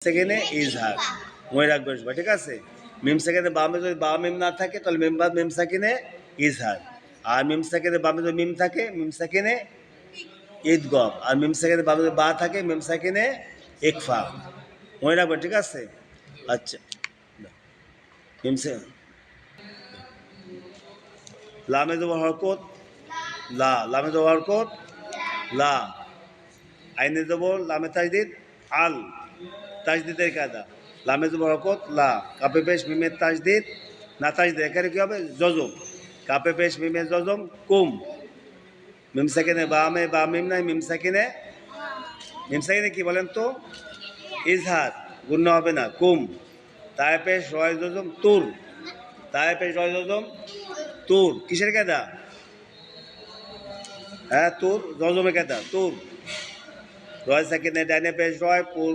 সেকেন্ডে ইজহার মনে রাখবে, ঠিক আছে। মিম সেকেন্ডে বামে যদি বা মিম না থাকে তাহলে মিম বাদ মিম সেকেন্ডে ইজহার, আর মিম সেকেন্ডে বামে যদি মিম থাকে মিম সেকেন্ডে ঈদগম, আর মিম সেকেন্ডে বামে যদি বা থাকে মিম সেকেন্ডে ইকফা, মনে রাখবে, ঠিক আছে। আচ্ছা, মিম সে লামে জবর হরকত লা, লামে জবর হরকত লা, আইনে জবর লামে তাজদিদ আল, তাজদিদের কায়দা, লামে জবর হরকত লা, কাপে পেশ মিমের তাজদিদ না তাজদিদ, এখানে কি হবে জজম, কাপে পেশ মিমের জজম কুম, মিম সেকেন্ডে বামে বা মিম নাই মিম সেকেন্ডে, মিম সেকেন্ডে কি বলেন তো ইজহার, গুণ্য হবে না কুম, তায় পেশ রয় জজম তুর, তায় পেশ রয় জজম তুর, কিসের কায়দা, হ্যাঁ তুর জজমের কায়দা তুর, রয় সেকেন্ডে ডাইনে পেশ রয় পুর